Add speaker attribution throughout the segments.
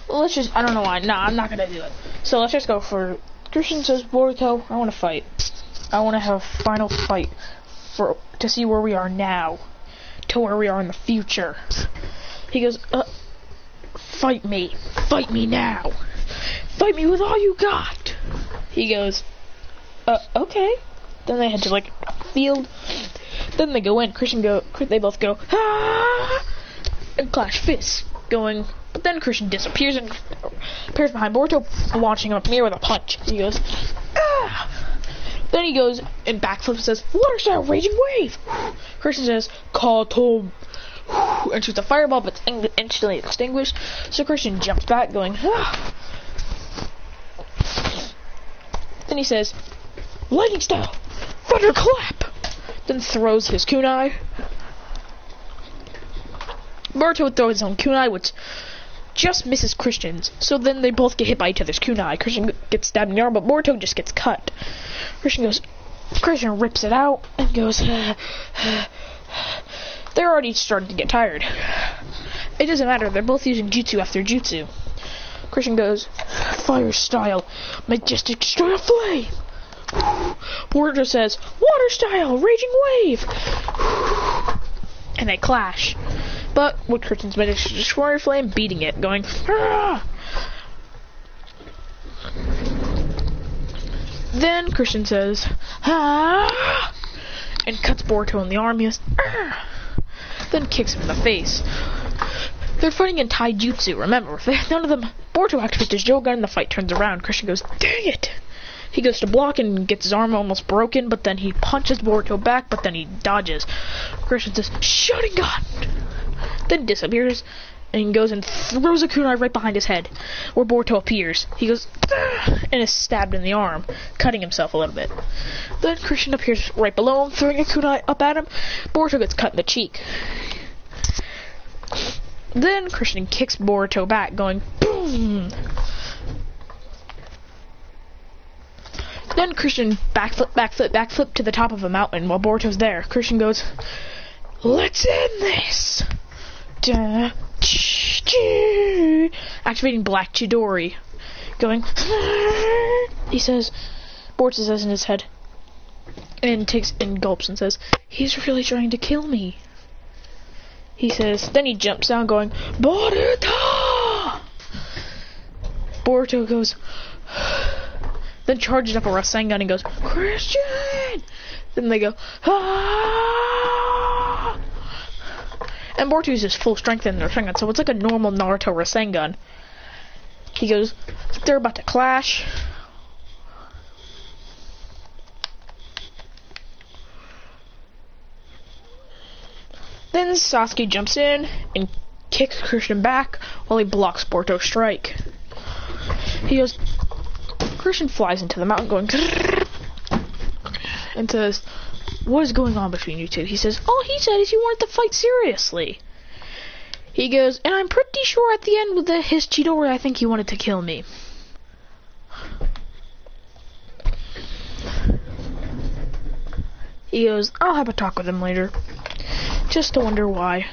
Speaker 1: let's just, I don't know why. Nah, I'm not gonna do it. So let's just go for, Christian says, Boruto, I want to fight. I want to have a final fight to see where we are now, to where we are in the future. He goes, fight me now. Fight me with all you got. He goes, okay. Then they head to like a field. Then they go in. They both go, ah, and clash fists, going. But then Christian disappears and appears behind Boruto, launching him up in the air with a punch. He goes, ah. Then he goes and backflips and says, water style raging wave. Christian says, Katom, and shoots a fireball, but it's instantly extinguished. So Christian jumps back, going, ah. Then he says, lightning style, thunderclap. Then throws his kunai. Boruto throws his own kunai, which just misses Christian's. So then they both get hit by each other's kunai. Christian gets stabbed in the arm, but Boruto just gets cut. Christian rips it out and goes, they're already starting to get tired. It doesn't matter, they're both using jutsu after jutsu. Christian goes, fire style, majestic destroy a flame. Boruto says, water style, raging wave. And they clash. But with Christian's majestic destroyer flame beating it, going, ah! Then Christian says, ah! And cuts Boruto in the arm. He goes, ah! Then kicks him in the face. They're fighting in taijutsu, remember. None of them. Boruto activates his Joe gun and the fight turns around. Christian goes, dang it! He goes to block and gets his arm almost broken, but then he punches Boruto back, but then he dodges. Christian says, shooting gun! Then disappears and goes and throws a kunai right behind his head, where Boruto appears. He goes, ah! And is stabbed in the arm, cutting himself a little bit. Then Christian appears right below him, throwing a kunai up at him. Boruto gets cut in the cheek. Then Christian kicks Boruto back, going boom. Then Christian backflip to the top of a mountain while Boruto's there. Christian goes, let's end this. Da, activating Black Chidori. Going, he says, Boruto says in his head, and takes and gulps and says, he's really trying to kill me. He says, then he jumps down going, Boruto! Boruto goes, then charges up a Rasengan and goes, Christian! Then they go, ah! And Boruto uses full strength in their Rasengan, so it's like a normal Naruto Rasengan. He goes, they're about to clash. Then Sasuke jumps in and kicks Christian back while he blocks Boruto's strike. He goes, Christian flies into the mountain going, and says, what is going on between you two? He says, all he said is he wanted to fight seriously. He goes, and I'm pretty sure at the end with his Chidori, I think he wanted to kill me. He goes, I'll have a talk with him later. Just to wonder why.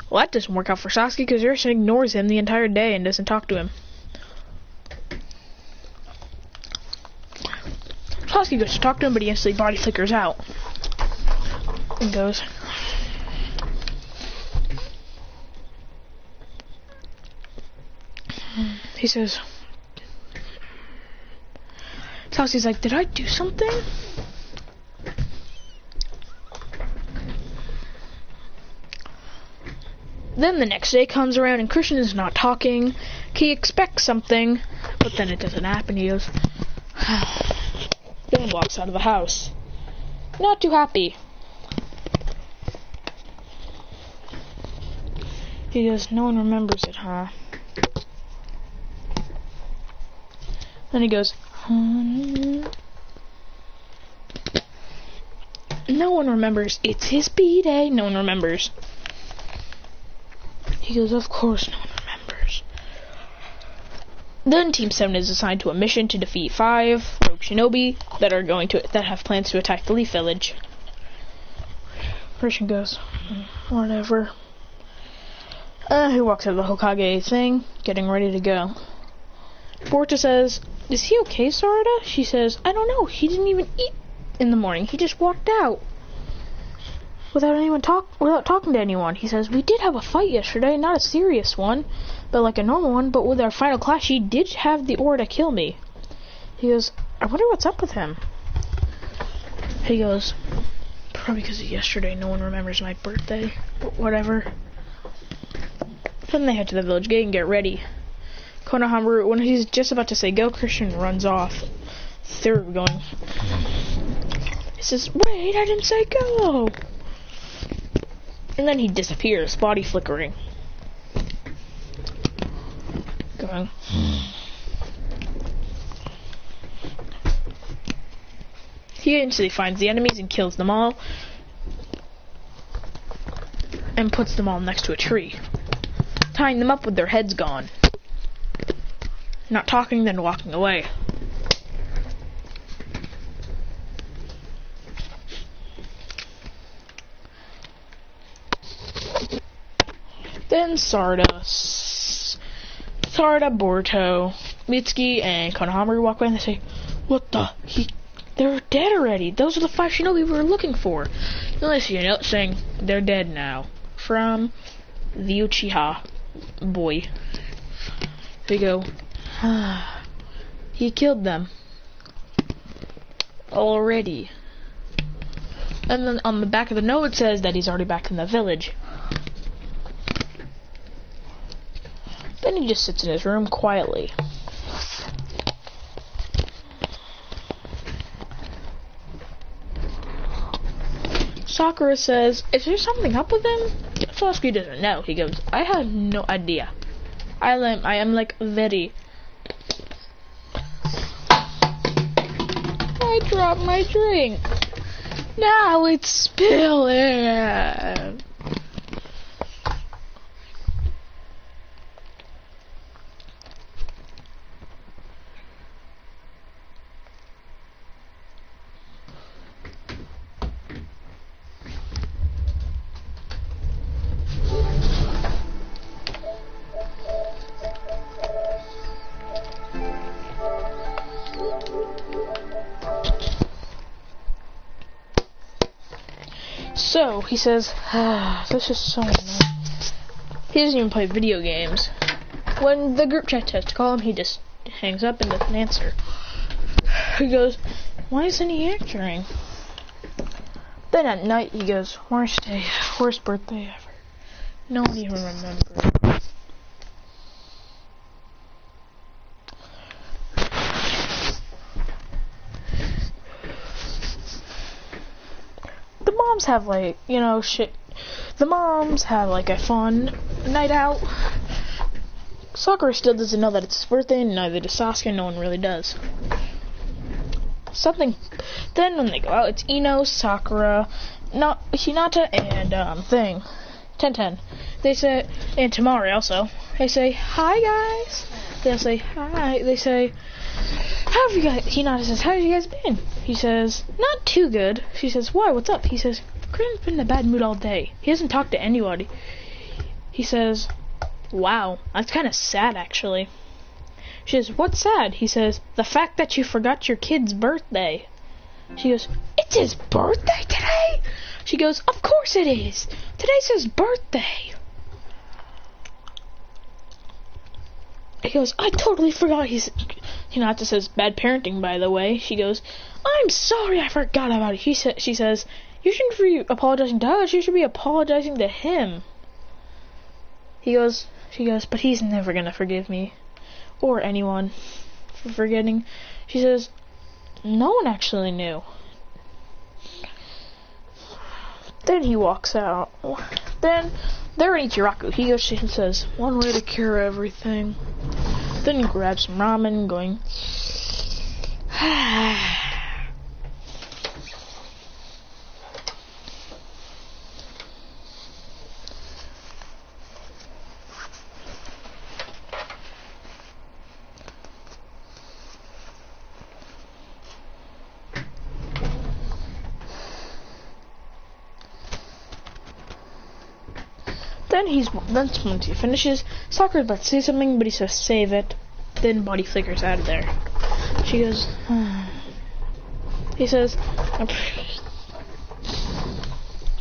Speaker 1: Well, that doesn't work out for Sasuke because Urson ignores him the entire day and doesn't talk to him. Sasuke goes to talk to him, but he instantly body flickers out. And goes, he says, Sasuke's like, did I do something? Then the next day comes around and Christian is not talking. He expects something, but then it doesn't happen. He goes, then walks out of the house. Not too happy. He goes, no one remembers it, huh? Then he goes, no one remembers. It's his B-Day. No one remembers. He goes, of course no one remembers. Then Team 7 is assigned to a mission to defeat 5 rogue shinobi that have plans to attack the Leaf Village. Christian goes, whatever. He walks out of the Hokage thing, getting ready to go. Boruto says, "Is he okay, Sarada?" She says, "I don't know. He didn't even eat in the morning. He just walked out without talking to anyone." He says, "We did have a fight yesterday, not a serious one, but like a normal one. But with our final clash, he did have the aura to kill me." He goes, "I wonder what's up with him." He goes, "Probably because of yesterday. No one remembers my birthday, but whatever." Then they head to the village gate and get ready. Konohamaru, when he's just about to say go, Christian runs off. They're going. He says, "Wait, I didn't say go." And then he disappears, body flickering. Going. He instantly finds the enemies and kills them all. And puts them all next to a tree, tying them up with their heads gone. Not talking, then walking away. Then Sarada, Boruto, Mitsuki, and Konohamaru walk by and they say, "What the? They're dead already. Those are the 5 shinobi we were looking for." Then they see a note saying, "They're dead now." From the Uchiha boy. They go, "He killed them already." And then on the back of the note it says that he's already back in the village. Then he just sits in his room quietly. Sakura says, "Is there something up with him?" Sasuke doesn't know. He goes, "I have no idea. I am like very..." I dropped my drink. Now it's spilling. So, he says, this is so annoying. He doesn't even play video games. When the group chat tries to call him, he just hangs up and doesn't answer. He goes, "Why isn't he answering?" Then at night, he goes, "Worst birthday ever. No one even remembers." The moms have like, the moms have like a fun night out. Sakura still doesn't know that it's his birthday, and neither does Sasuke. No one really does. Then when they go out, it's Ino, Sakura, Hinata, and Tenten. They say, and Tamari also. They say, "Hi guys." They'll say hi. They say, "How have you guys?" Hinata says, "How have you guys been?" He says, "Not too good." She says, "Why? What's up?" He says, "Grim's been in a bad mood all day. He hasn't talked to anybody." He says, "Wow, that's kind of sad, actually." She says, "What's sad?" He says, "The fact that you forgot your kid's birthday." She goes, "It's his birthday today?" She goes, "Of course it is. Today's his birthday." He goes, "I totally forgot." Hinata says, "Bad parenting, by the way." She goes, "I'm sorry, I forgot about it." She says, "You shouldn't be apologizing to us. You should be apologizing to him." She goes, "But he's never gonna forgive me. Or anyone for forgetting." She says, "No one actually knew." Then he walks out. Then they're in Ichiraku. He goes and says, "One way to cure everything." Then he grabs some ramen, going, Then once he finishes, Sakura's about to say something, but he says save it. Then Buddy flickers out of there. She goes, he says,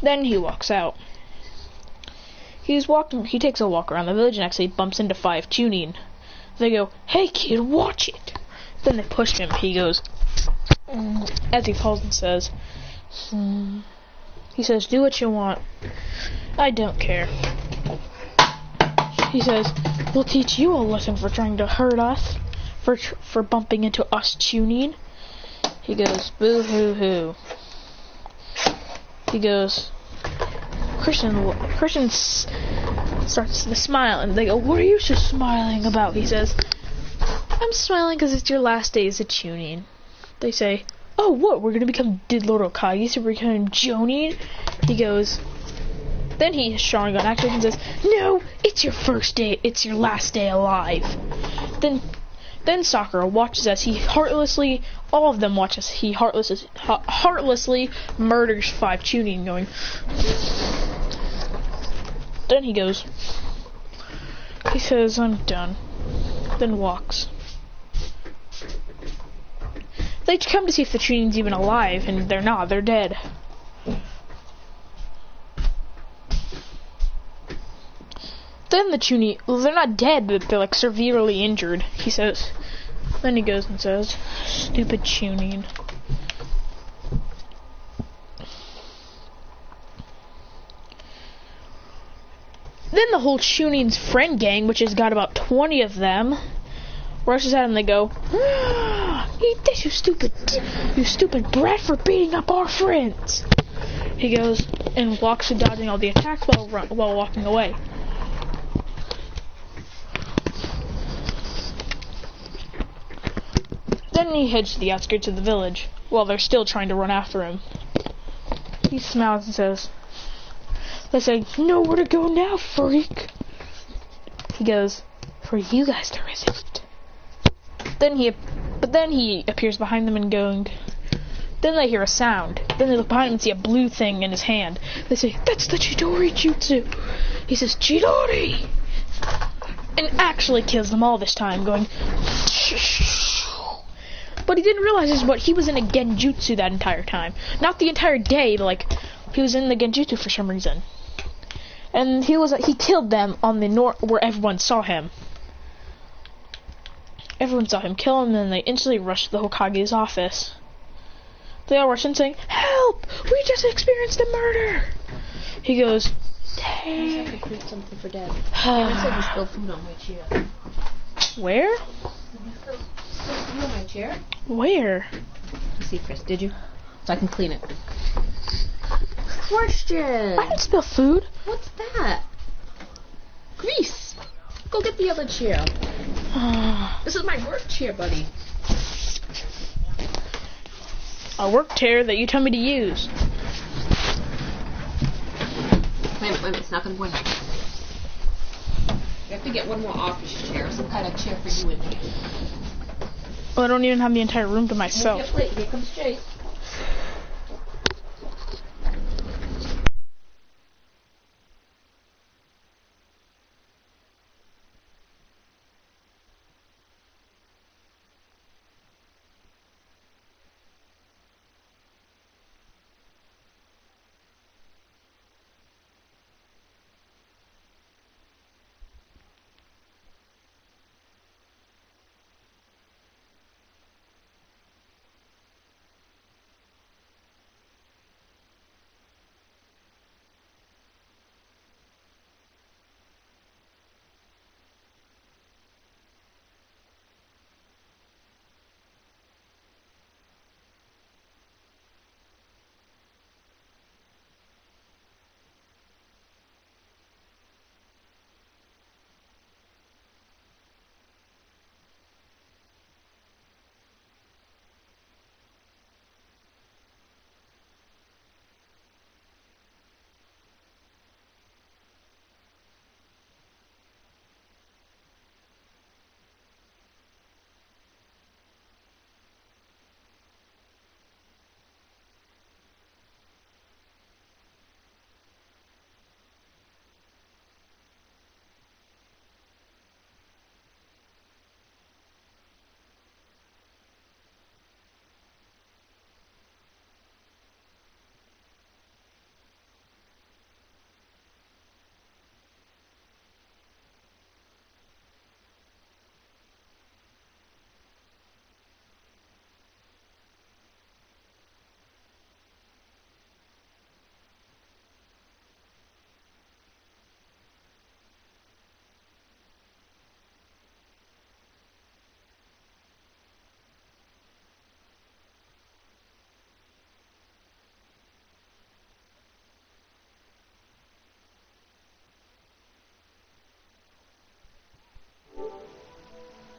Speaker 1: then he walks out. He takes a walk around the village and actually bumps into 5 Chunin. They go, hey kid, watch it. Then they push him. He goes, as he falls and says, he says, do what you want. I don't care. He says, we'll teach you a lesson for trying to hurt us, for bumping into us Chunin. He goes, boo hoo hoo. He goes, Christian starts to smile, and they go, what are you so smiling about? He says, I'm smiling because it's your last day as a Chunin. They say, oh, what, we're going to become Diddlord Okage, so we're becoming Jonin? He goes, then he Sharingan activates and says, no, it's your first day, it's your last day alive. Then Sakura watches as all of them watch as he heartlessly murders 5 Chunin, going. Then he says, I'm done. Then walks. They come to see if the Chunin's even alive, and they're not, they're dead. Then the Chunin, well, they're not dead, but they're like severely injured, he says. Then he goes and says, stupid Chunin. Then the whole Chunin's friend gang, which has got about 20 of them, rushes out and they go, eat this, you stupid brat, for beating up our friends. He goes and walks and dodging all the attacks while walking away. Then he heads to the outskirts of the village, while they're still trying to run after him. He smiles and says, they say, nowhere to go now, freak. He goes, for you guys there isn't. Then he appears behind them and going. Then they hear a sound. Then they look behind him and see a blue thing in his hand. They say, that's the Chidori jutsu. He says, Chidori! And actually kills them all this time, going. But he didn't realize he was in a genjutsu that entire time. Not the entire day, like, he was in the genjutsu for some reason. And he killed them on the north, where everyone saw him. Everyone saw him kill him, and then they instantly rushed to the Hokage's office. They all rush in saying, help! We just experienced a murder! He goes,
Speaker 2: I have to create something for Dad. I said you spilled food on my chair.
Speaker 1: Where?
Speaker 2: You spilled food on my chair?
Speaker 1: Where?
Speaker 2: See, Chris, did you? So I can clean it. Question!
Speaker 1: I didn't spill food.
Speaker 2: What's that? Grease! Go get the other chair. This is my work chair, buddy.
Speaker 1: A work chair that you tell me to use.
Speaker 2: Wait a minute, it's not going to go in there. You have to get one more office chair, some kind of chair for you in here.
Speaker 1: Well, I don't even have the entire room to myself.
Speaker 2: Wait, here comes Jake.